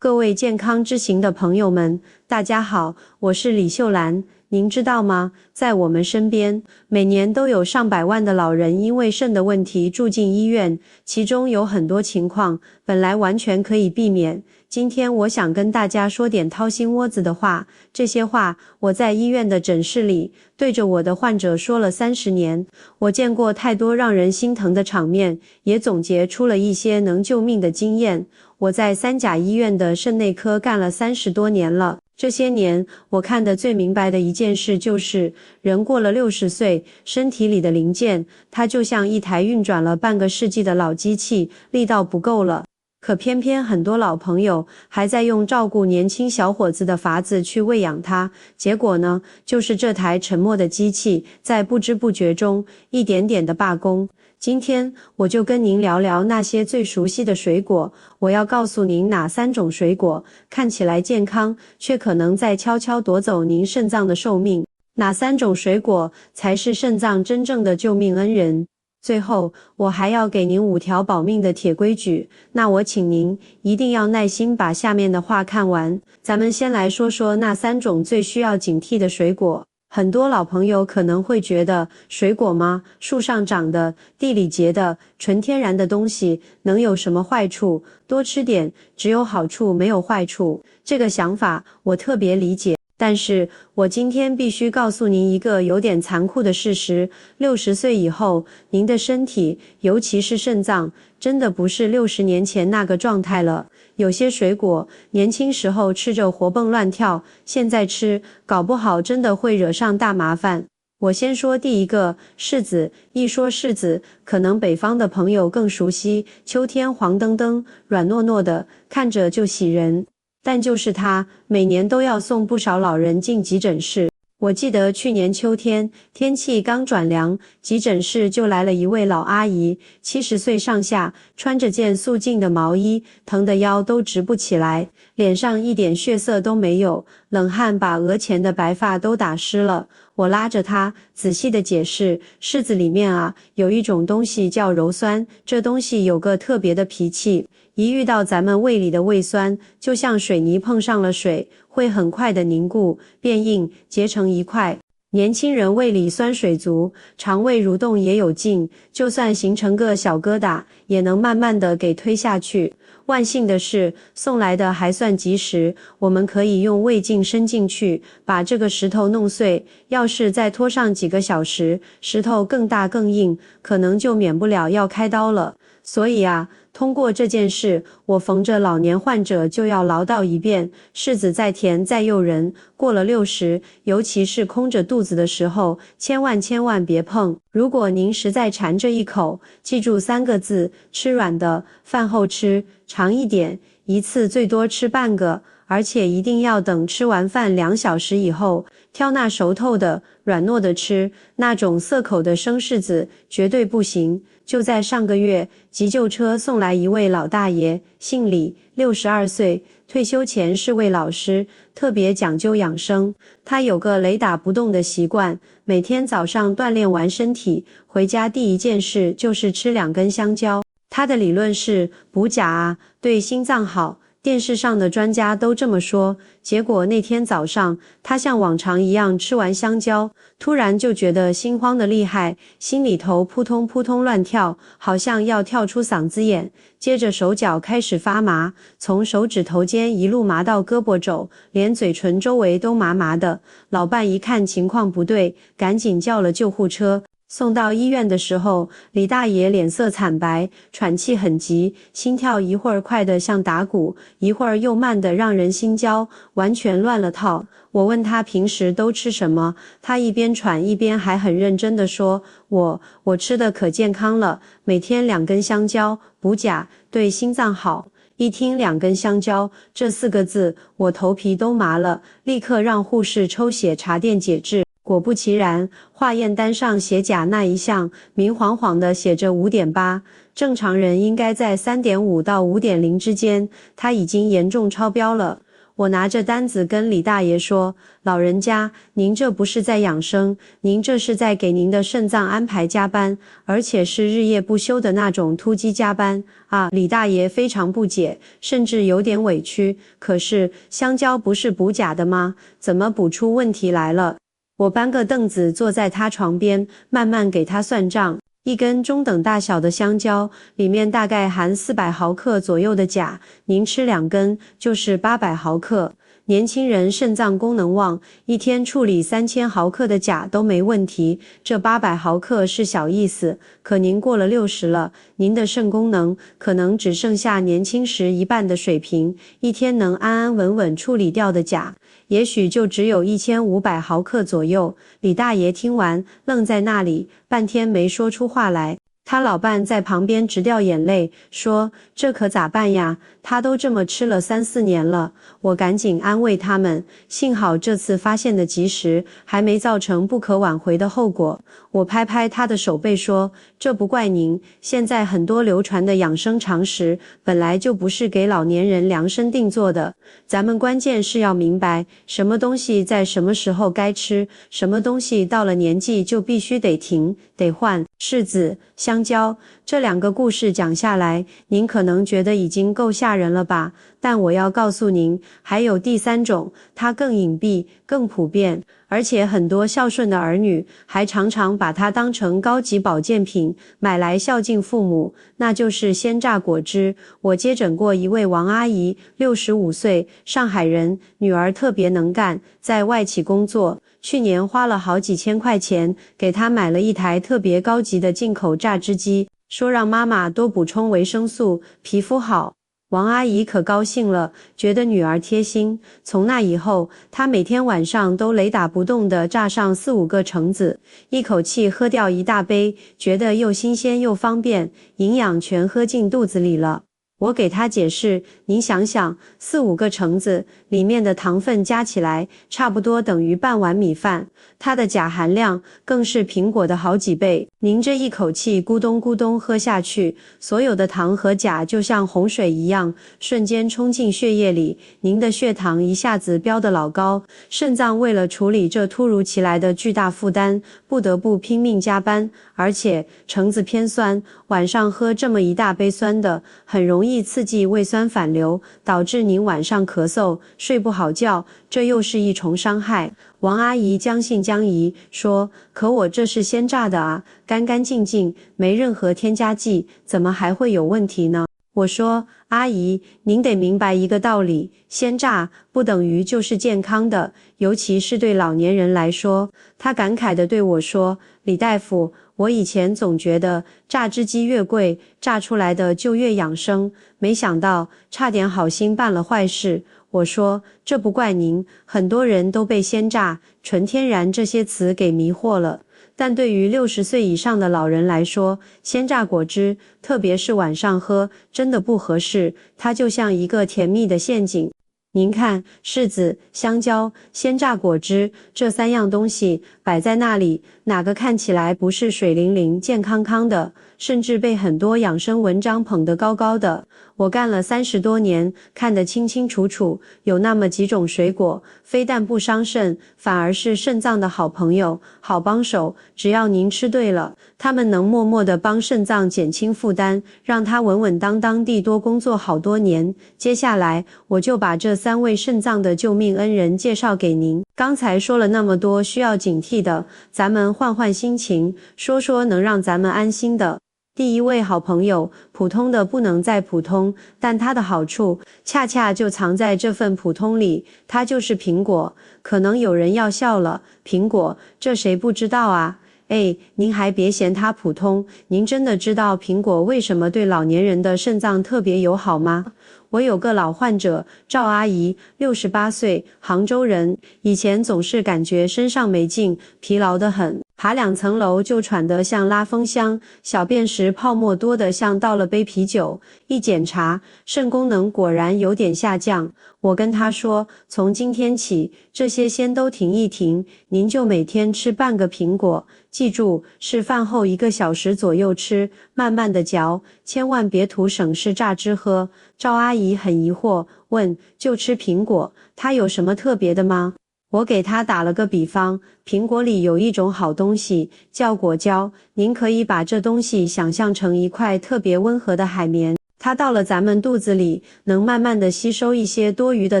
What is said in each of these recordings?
各位健康之行的朋友们，大家好，我是李秀兰。您知道吗？在我们身边，每年都有上百万的老人因为肾的问题住进医院，其中有很多情况本来完全可以避免。今天我想跟大家说点掏心窝子的话，这些话我在医院的诊室里对着我的患者说了30年，我见过太多让人心疼的场面，也总结出了一些能救命的经验。我在三甲医院的肾内科干了30多年了，这些年我看得最明白的一件事就是，人过了60岁，身体里的零件，它就像一台运转了半个世纪的老机器，力道不够了。可偏偏很多老朋友还在用照顾年轻小伙子的法子去喂养它，结果呢，就是这台沉默的机器在不知不觉中一点点的罢工。今天我就跟您聊聊那些最熟悉的水果，我要告诉您哪3种水果看起来健康，却可能在悄悄夺走您肾脏的寿命，哪3种水果才是肾脏真正的救命恩人。最后，我还要给您5条保命的铁规矩，那我请您一定要耐心把下面的话看完。咱们先来说说那3种最需要警惕的水果。很多老朋友可能会觉得，水果吗？树上长的，地里结的，纯天然的东西，能有什么坏处？多吃点，只有好处没有坏处。这个想法我特别理解。但是我今天必须告诉您一个有点残酷的事实，60岁以后，您的身体，尤其是肾脏，真的不是60年前那个状态了。有些水果，年轻时候吃着活蹦乱跳，现在吃，搞不好真的会惹上大麻烦。我先说第一个，柿子。一说柿子，可能北方的朋友更熟悉，秋天黄澄澄，软糯糯的，看着就喜人。但就是它，每年都要送不少老人进急诊室。我记得去年秋天，天气刚转凉，急诊室就来了一位老阿姨，70岁上下，穿着件素净的毛衣，疼得腰都直不起来，脸上一点血色都没有，冷汗把额前的白发都打湿了。我拉着她，仔细地解释，柿子里面啊，有一种东西叫鞣酸，这东西有个特别的脾气，一遇到咱们胃里的胃酸，就像水泥碰上了水，会很快的凝固、变硬、结成一块。年轻人胃里酸水足，肠胃蠕动也有劲，就算形成个小疙瘩，也能慢慢的给推下去。万幸的是，送来的还算及时，我们可以用胃镜伸进去，把这个石头弄碎。要是再拖上几个小时，石头更大更硬，可能就免不了要开刀了。所以啊，通过这件事，我逢着老年患者就要唠叨一遍，柿子再甜再诱人，过了60，尤其是空着肚子的时候，千万别碰。如果您实在馋这一口，记住3个字，吃软的，饭后吃，长一点，一次最多吃半个，而且一定要等吃完饭2小时以后，挑那熟透的、软糯的吃，那种涩口的生柿子绝对不行。就在上个月，急救车送来一位老大爷，姓李，62岁，退休前是位老师，特别讲究养生。他有个雷打不动的习惯，每天早上锻炼完身体，回家第一件事就是吃2根香蕉。他的理论是补钾啊，对心脏好。电视上的专家都这么说，结果那天早上，他像往常一样吃完香蕉，突然就觉得心慌的厉害，心里头扑通扑通乱跳，好像要跳出嗓子眼，接着手脚开始发麻，从手指头尖一路麻到胳膊肘，连嘴唇周围都麻麻的。老伴一看情况不对，赶紧叫了救护车。送到医院的时候，李大爷脸色惨白，喘气很急，心跳一会儿快得像打鼓，一会儿又慢得让人心焦，完全乱了套。我问他平时都吃什么，他一边喘一边还很认真地说，我吃的可健康了，每天2根香蕉，补钾，对心脏好。一听2根香蕉这4个字，我头皮都麻了，立刻让护士抽血查电解质。果不其然，化验单上写钾那一项明晃晃的写着 5.8， 正常人应该在 3.5 到 5.0 之间，它已经严重超标了。我拿着单子跟李大爷说，老人家，您这不是在养生，您这是在给您的肾脏安排加班，而且是日夜不休的那种突击加班啊！李大爷非常不解，甚至有点委屈。可是香蕉不是补钾的吗？怎么补出问题来了？我搬个凳子坐在他床边，慢慢给他算账。一根中等大小的香蕉，里面大概含400毫克左右的钾，您吃2根就是800毫克。年轻人肾脏功能旺，一天处理3000毫克的钾都没问题，这800毫克是小意思。可您过了60了，您的肾功能可能只剩下年轻时一半的水平，一天能安安稳稳处理掉的钾，也许就只有1500毫克左右。李大爷听完，愣在那里，半天没说出话来。他老伴在旁边直掉眼泪，说：“这可咋办呀？他都这么吃了3、4年了。”我赶紧安慰他们，幸好这次发现的及时，还没造成不可挽回的后果。我拍拍他的手背说：“这不怪您，现在很多流传的养生常识，本来就不是给老年人量身定做的。咱们关键是要明白，什么东西在什么时候该吃，什么东西到了年纪就必须得停，得换。”柿子、香蕉，这2个故事讲下来，您可能觉得已经够吓人了吧？但我要告诉您，还有第3种，它更隐蔽、更普遍，而且很多孝顺的儿女还常常把它当成高级保健品买来孝敬父母，那就是鲜榨果汁。我接诊过一位王阿姨，65岁，上海人，女儿特别能干，在外企工作，去年花了好几千块钱给她买了一台特别高级的进口榨汁机，说让妈妈多补充维生素，皮肤好。王阿姨可高兴了，觉得女儿贴心。从那以后，她每天晚上都雷打不动地榨上4、5个橙子，一口气喝掉1大杯，觉得又新鲜又方便，营养全喝进肚子里了。我给她解释，您想想，4、5个橙子里面的糖分加起来，差不多等于半碗米饭，它的钾含量更是苹果的好几倍。您这一口气咕咚咕咚喝下去，所有的糖和钾就像洪水一样，瞬间冲进血液里，您的血糖一下子飙得老高，肾脏为了处理这突如其来的巨大负担，不得不拼命加班。而且橙子偏酸，晚上喝这么1大杯酸的，很容易刺激胃酸反流，导致您晚上咳嗽，睡不好觉，这又是一重伤害。王阿姨将信将疑说：“可我这是鲜榨的啊，干干净净，没任何添加剂，怎么还会有问题呢？”我说：“阿姨，您得明白一个道理，鲜榨不等于就是健康的，尤其是对老年人来说。”她感慨地对我说：“李大夫，我以前总觉得榨汁机越贵，榨出来的就越养生，没想到差点好心办了坏事。”我说：“这不怪您，很多人都被鲜榨、纯天然这些词给迷惑了。但对于60岁以上的老人来说，鲜榨果汁，特别是晚上喝，真的不合适，它就像一个甜蜜的陷阱。您看，柿子、香蕉、鲜榨果汁这3样东西摆在那里，哪个看起来不是水灵灵、健康康的，甚至被很多养生文章捧得高高的？我干了30多年，看得清清楚楚，有那么几种水果，非但不伤肾，反而是肾脏的好朋友、好帮手。只要您吃对了，它们能默默地帮肾脏减轻负担，让它稳稳当当地多工作好多年。接下来，我就把这3位肾脏的救命恩人介绍给您。刚才说了那么多需要警惕的，咱们换换心情，说说能让咱们安心的。第一位好朋友，普通的不能再普通，但它的好处恰恰就藏在这份普通里，它就是苹果。可能有人要笑了，苹果，这谁不知道啊？哎，您还别嫌它普通，您真的知道苹果为什么对老年人的肾脏特别友好吗？我有个老患者，赵阿姨，68岁，杭州人，以前总是感觉身上没劲，疲劳得很。爬2层楼就喘得像拉风箱，小便时泡沫多得像倒了杯啤酒。一检查，肾功能果然有点下降。我跟他说，从今天起，这些先都停一停，您就每天吃半个苹果，记住，是饭后1个小时左右吃，慢慢的嚼，千万别图省事榨汁喝。赵阿姨很疑惑，问，就吃苹果，它有什么特别的吗？我给他打了个比方，苹果里有一种好东西，叫果胶，您可以把这东西想象成一块特别温和的海绵，它到了咱们肚子里，能慢慢的吸收一些多余的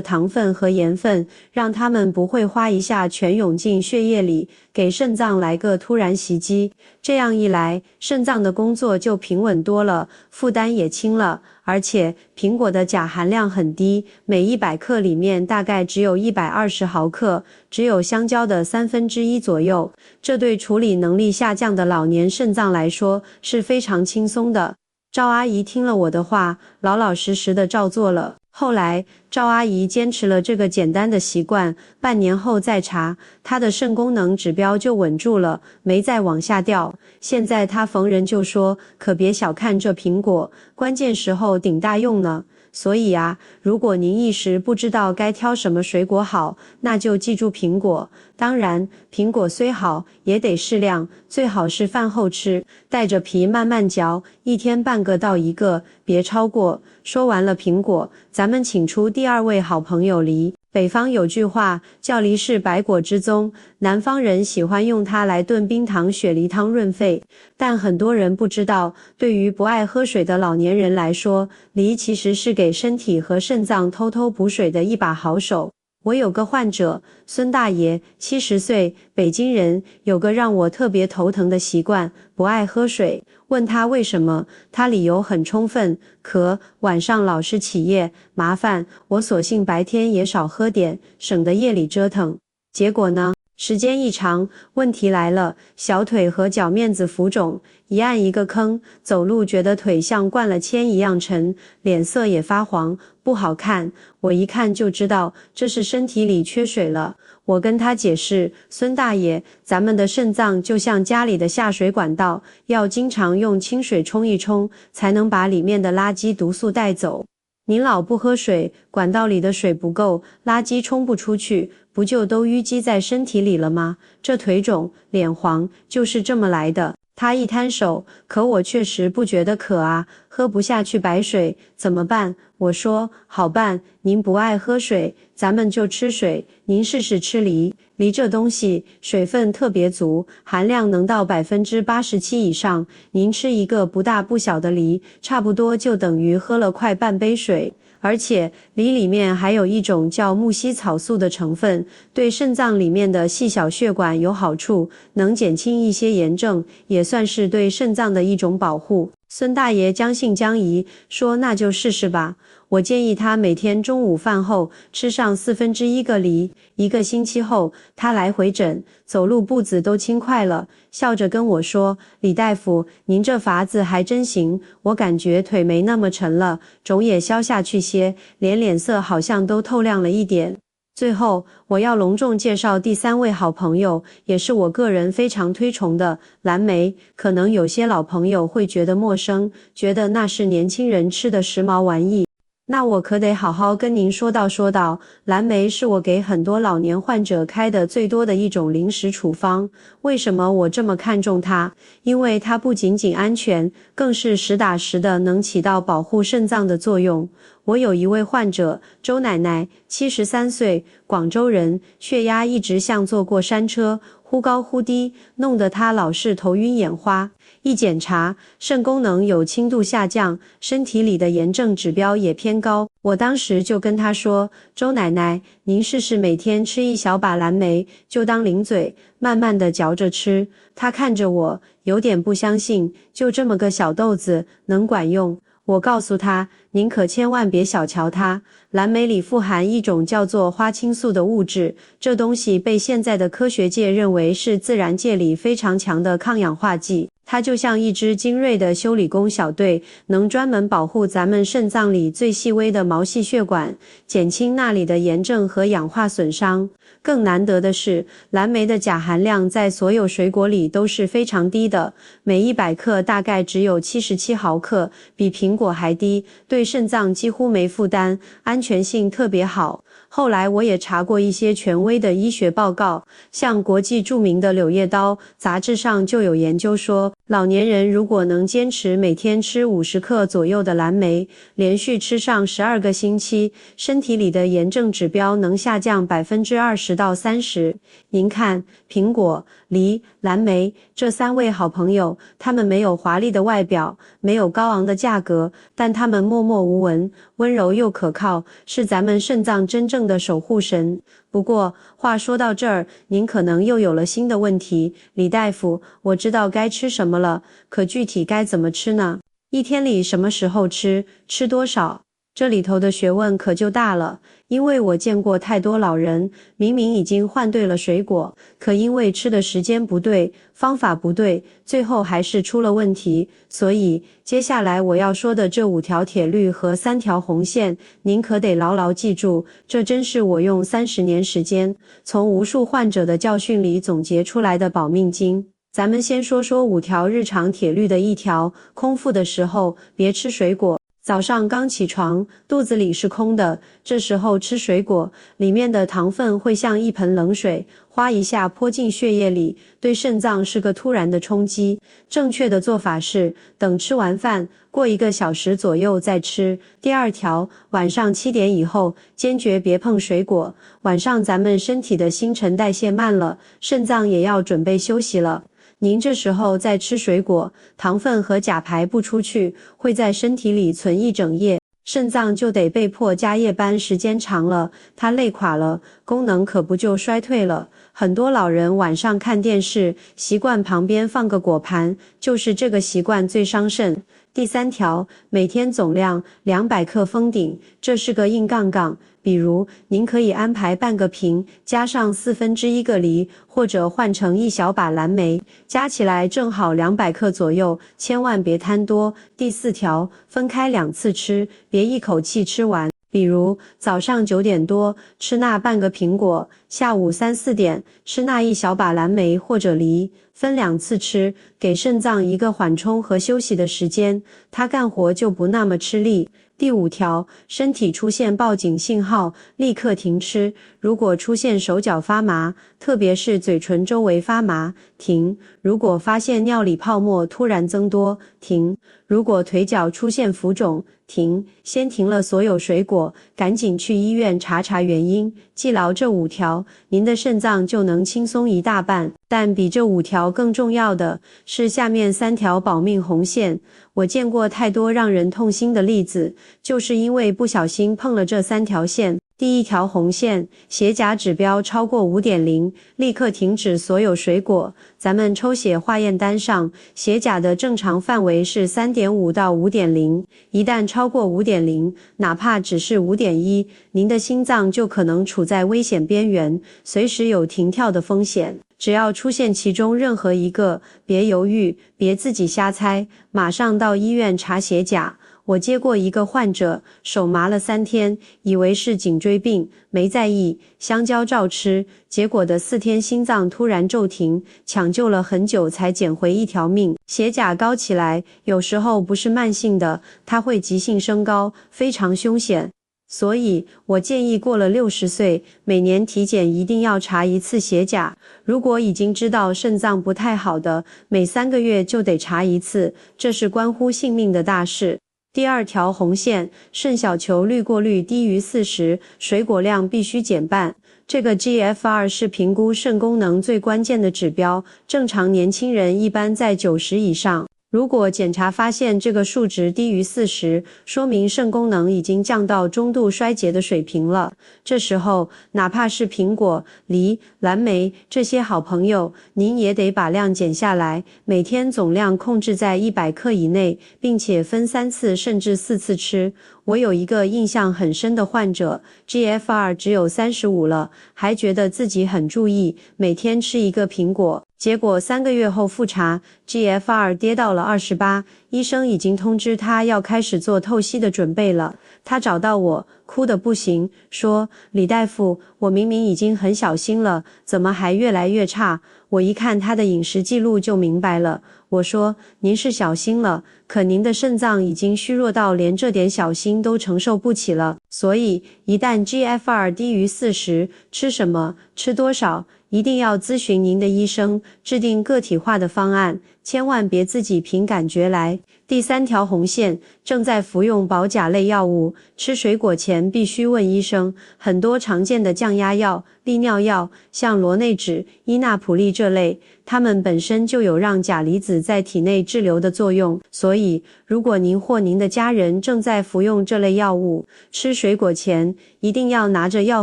糖分和盐分，让它们不会哗一下全涌进血液里，给肾脏来个突然袭击。这样一来，肾脏的工作就平稳多了，负担也轻了。而且苹果的钾含量很低，每100克里面大概只有120毫克，只有香蕉的1/3左右。这对处理能力下降的老年肾脏来说是非常轻松的。赵阿姨听了我的话，老老实实的照做了。后来，赵阿姨坚持了这个简单的习惯，半年后再查，她的肾功能指标就稳住了，没再往下掉。现在她逢人就说，可别小看这苹果，关键时候顶大用呢。所以啊，如果您一时不知道该挑什么水果好，那就记住苹果。当然，苹果虽好，也得适量，最好是饭后吃，带着皮慢慢嚼，1天半个到1个，别超过。说完了苹果，咱们请出第2位好朋友梨。北方有句话叫梨是百果之宗，南方人喜欢用它来炖冰糖雪梨汤润肺，但很多人不知道，对于不爱喝水的老年人来说，梨其实是给身体和肾脏偷偷补水的一把好手。我有个患者，孙大爷，70岁，北京人，有个让我特别头疼的习惯，不爱喝水。问他为什么，他理由很充分，渴，晚上老是起夜，麻烦，我索性白天也少喝点，省得夜里折腾。结果呢？时间一长，问题来了，小腿和脚面子浮肿，一按一个坑，走路觉得腿像灌了铅一样沉，脸色也发黄，不好看。我一看就知道，这是身体里缺水了。我跟他解释，孙大爷，咱们的肾脏就像家里的下水管道，要经常用清水冲一冲，才能把里面的垃圾毒素带走。您老不喝水，管道里的水不够，垃圾冲不出去，不就都淤积在身体里了吗？这腿肿、脸黄就是这么来的。他一摊手，可我确实不觉得渴啊，喝不下去白水，怎么办？我说，好办，您不爱喝水，咱们就吃水，您试试吃梨。梨这东西水分特别足，含量能到87%以上，您吃一个不大不小的梨，差不多就等于喝了快半杯水。而且梨里面还有一种叫木犀草素的成分，对肾脏里面的细小血管有好处，能减轻一些炎症，也算是对肾脏的一种保护。孙大爷将信将疑，说那就试试吧。我建议他每天中午饭后吃上1/4个梨，1个星期后，他来回诊，走路步子都轻快了，笑着跟我说，李大夫，您这法子还真行，我感觉腿没那么沉了，肿也消下去些，连脸色好像都透亮了一点。最后，我要隆重介绍第3位好朋友，也是我个人非常推崇的蓝莓。可能有些老朋友会觉得陌生，觉得那是年轻人吃的时髦玩意。那我可得好好跟您说道，蓝莓是我给很多老年患者开的最多的一种零食处方。为什么我这么看重它？因为它不仅仅安全，更是实打实的能起到保护肾脏的作用。我有一位患者，周奶奶，73岁，广州人，血压一直像坐过山车，忽高忽低，弄得她老是头晕眼花。一检查，肾功能有轻度下降，身体里的炎症指标也偏高。我当时就跟她说，周奶奶，您试试每天吃一小把蓝莓，就当零嘴，慢慢的嚼着吃。她看着我，有点不相信，就这么个小豆子，能管用？我告诉他，您可千万别小瞧它，蓝莓里富含一种叫做花青素的物质，这东西被现在的科学界认为是自然界里非常强的抗氧化剂。它就像一支精锐的修理工小队，能专门保护咱们肾脏里最细微的毛细血管，减轻那里的炎症和氧化损伤。更难得的是，蓝莓的钾含量在所有水果里都是非常低的，每100克大概只有77毫克，比苹果还低，对肾脏几乎没负担，安全性特别好。后来我也查过一些权威的医学报告，像国际著名的《柳叶刀》杂志上就有研究说，老年人如果能坚持每天吃50克左右的蓝莓，连续吃上12个星期，身体里的炎症指标能下降20%到30%。您看，苹果、梨、蓝莓这3位好朋友，他们没有华丽的外表，没有高昂的价格，但他们默默无闻，温柔又可靠，是咱们肾脏真正的守护神。不过话说到这儿，您可能又有了新的问题，李大夫，我知道该吃什么了，可具体该怎么吃呢？一天里什么时候吃，吃多少？这里头的学问可就大了，因为我见过太多老人，明明已经换对了水果，可因为吃的时间不对，方法不对，最后还是出了问题。所以接下来我要说的这5条铁律和3条红线，您可得牢牢记住，这真是我用30年时间，从无数患者的教训里总结出来的保命经。咱们先说说5条日常铁律的1条，空腹的时候别吃水果。早上刚起床，肚子里是空的，这时候吃水果，里面的糖分会像一盆冷水，哗一下泼进血液里，对肾脏是个突然的冲击。正确的做法是，等吃完饭，过1个小时左右再吃。第2条，晚上7点以后，坚决别碰水果。晚上咱们身体的新陈代谢慢了，肾脏也要准备休息了。您这时候再吃水果，糖分和钾排不出去，会在身体里存一整夜，肾脏就得被迫加夜班，时间长了，它累垮了，功能可不就衰退了。很多老人晚上看电视，习惯旁边放个果盘，就是这个习惯最伤肾。第3条，每天总量200克封顶，这是个硬杠杠。比如，您可以安排半个瓶，加上1/4个梨，或者换成1小把蓝莓，加起来正好200克左右，千万别贪多。第4条，分开2次吃，别一口气吃完。比如，早上9点多吃那半个苹果，下午3、4点吃那1小把蓝莓或者梨，分2次吃，给肾脏一个缓冲和休息的时间，它干活就不那么吃力。第5条，身体出现报警信号，立刻停吃。如果出现手脚发麻，特别是嘴唇周围发麻，停。如果发现尿里泡沫突然增多，停。如果腿脚出现浮肿，停。先停了所有水果，赶紧去医院查查原因。记牢这5条，您的肾脏就能轻松一大半。但比这5条更重要的是下面3条保命红线。我见过太多让人痛心的例子，就是因为不小心碰了这3条线。第1条红线，血钾指标超过 5.0， 立刻停止所有水果。咱们抽血化验单上，血钾的正常范围是 3.5 到 5.0， 一旦超过 5.0， 哪怕只是 5.1， 您的心脏就可能处在危险边缘，随时有停跳的风险。只要出现其中任何一个，别犹豫，别自己瞎猜，马上到医院查血钾。我接过一个患者，手麻了3天，以为是颈椎病，没在意，香蕉照吃，结果的4天心脏突然骤停，抢救了很久才捡回1条命。血钾高起来，有时候不是慢性的，它会急性升高，非常凶险。所以我建议过了60岁，每年体检一定要查1次血钾。如果已经知道肾脏不太好的，每3个月就得查1次，这是关乎性命的大事。第2条红线，肾小球滤过率低于40，水果量必须减半。这个 GFR 是评估肾功能最关键的指标，正常年轻人一般在90以上。如果检查发现这个数值低于40，说明肾功能已经降到中度衰竭的水平了。这时候，哪怕是苹果、梨、蓝莓这些好朋友，您也得把量减下来，每天总量控制在100克以内，并且分3次甚至4次吃。我有一个印象很深的患者 ，GFR 只有35了，还觉得自己很注意，每天吃1个苹果。结果3个月后复查 ，GFR 跌到了28，医生已经通知他要开始做透析的准备了。他找到我，哭得不行，说：“李大夫，我明明已经很小心了，怎么还越来越差？”我一看他的饮食记录就明白了。我说：“您是小心了，可您的肾脏已经虚弱到连这点小心都承受不起了。所以，一旦 GFR 低于40，吃什么，吃多少，一定要咨询您的医生，制定个体化的方案，千万别自己凭感觉来。”第3条红线，正在服用保钾类药物，吃水果前必须问医生。很多常见的降压药、利尿药，像罗内酯、依那普利这类，它们本身就有让钾离子在体内滞留的作用，所以如果您或您的家人正在服用这类药物，吃水果前一定要拿着药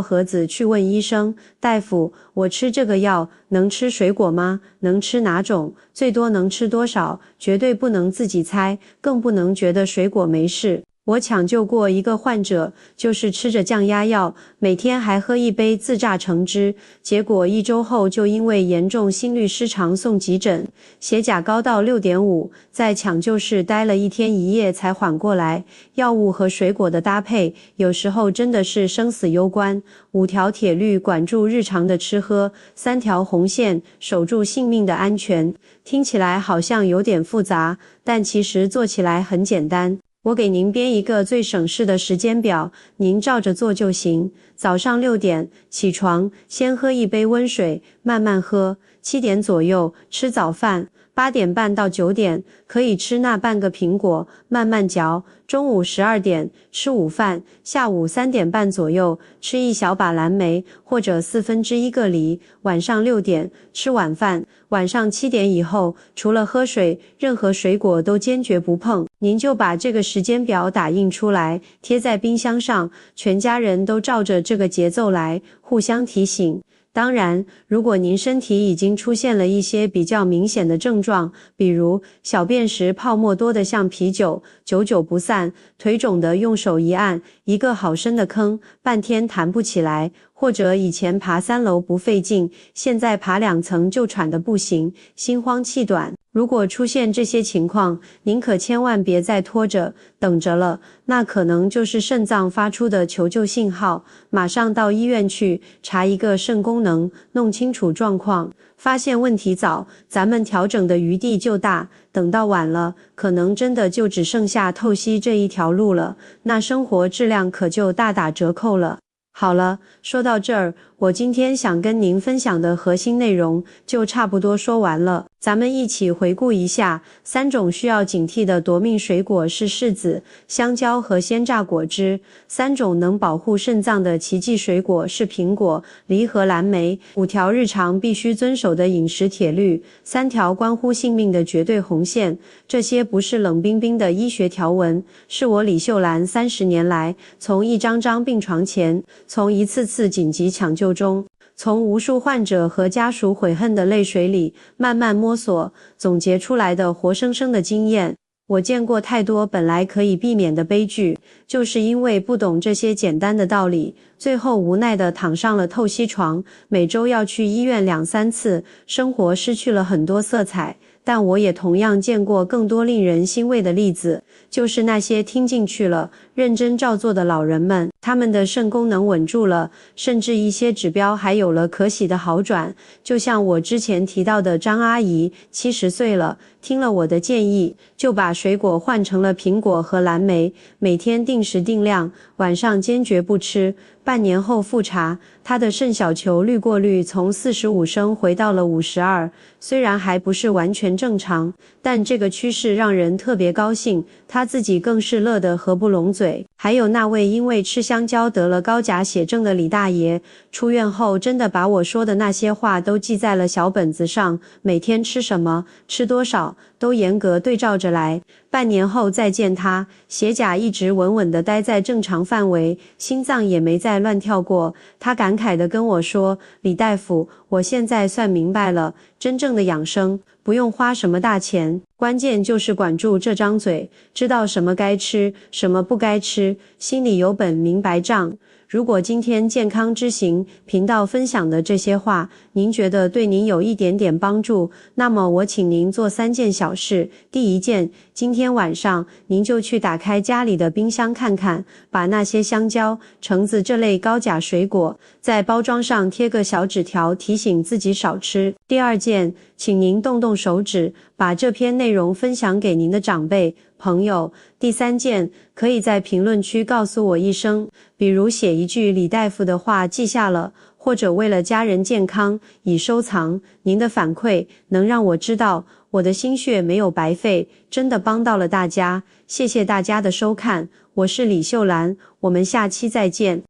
盒子去问医生：“大夫，我吃这个药能吃水果吗？能吃哪种？最多能吃多少？”绝对不能自己猜，更不能觉得水果没事。我抢救过一个患者，就是吃着降压药，每天还喝一杯自榨橙汁，结果1周后就因为严重心律失常送急诊，血钾高到6.5，在抢救室待了1天1夜才缓过来。药物和水果的搭配，有时候真的是生死攸关。5条铁律管住日常的吃喝，3条红线守住性命的安全。听起来好像有点复杂，但其实做起来很简单。我给您编一个最省事的时间表，您照着做就行。早上6点起床，先喝一杯温水，慢慢喝。7点左右吃早饭，8点半到9点可以吃那半个苹果，慢慢嚼。中午12点吃午饭，下午3点半左右吃一小把蓝莓或者1/4个梨，晚上6点吃晚饭。晚上7点以后，除了喝水，任何水果都坚决不碰。您就把这个时间表打印出来，贴在冰箱上，全家人都照着这个节奏来，互相提醒。当然，如果您身体已经出现了一些比较明显的症状，比如小便时泡沫多得像啤酒，久久不散，腿肿的用手一按，一个好深的坑，半天弹不起来，或者以前爬3楼不费劲，现在爬2层就喘得不行，心慌气短。如果出现这些情况，您可千万别再拖着等着了，那可能就是肾脏发出的求救信号，马上到医院去查一个肾功能，弄清楚状况。发现问题早，咱们调整的余地就大，等到晚了，可能真的就只剩下透析这一条路了，那生活质量可就大打折扣了。好了，说到这儿，我今天想跟您分享的核心内容就差不多说完了。咱们一起回顾一下，3种需要警惕的夺命水果是柿子、香蕉和鲜榨果汁；3种能保护肾脏的奇迹水果是苹果、梨和蓝莓；5条日常必须遵守的饮食铁律；3条关乎性命的绝对红线。这些不是冷冰冰的医学条文，是我李秀兰30年来从一张张病床前，从一次次紧急抢救中，从无数患者和家属悔恨的泪水里慢慢摸索总结出来的活生生的经验。我见过太多本来可以避免的悲剧，就是因为不懂这些简单的道理，最后无奈地躺上了透析床，每周要去医院2-3次，生活失去了很多色彩。但我也同样见过更多令人欣慰的例子，就是那些听进去了、认真照做的老人们，他们的肾功能稳住了，甚至一些指标还有了可喜的好转。就像我之前提到的张阿姨，70岁了，听了我的建议，就把水果换成了苹果和蓝莓，每天定时定量，晚上坚决不吃。半年后复查，他的肾小球滤过率从45升回到了52，虽然还不是完全正常，但这个趋势让人特别高兴，他自己更是乐得合不拢嘴。还有那位因为吃香蕉得了高钾血症的李大爷，出院后真的把我说的那些话都记在了小本子上，每天吃什么，吃多少，都严格对照着来。半年后再见他，血钾一直稳稳地待在正常范围，心脏也没再乱跳过。他感慨地跟我说，李大夫，我现在算明白了，真正的养生不用花什么大钱，关键就是管住这张嘴，知道什么该吃，什么不该吃，心里有本明白账。如果今天健康之行频道分享的这些话，您觉得对您有一点点帮助，那么我请您做3件小事。第一件，今天晚上您就去打开家里的冰箱看看，把那些香蕉、橙子这类高钾水果，在包装上贴个小纸条，提醒自己少吃。第二件，请您动动手指，把这篇内容分享给您的长辈、朋友。第3件，可以在评论区告诉我一声，比如写一句李大夫的话记下了，或者为了家人健康已收藏。您的反馈能让我知道我的心血没有白费，真的帮到了大家。谢谢大家的收看，我是李秀兰，我们下期再见。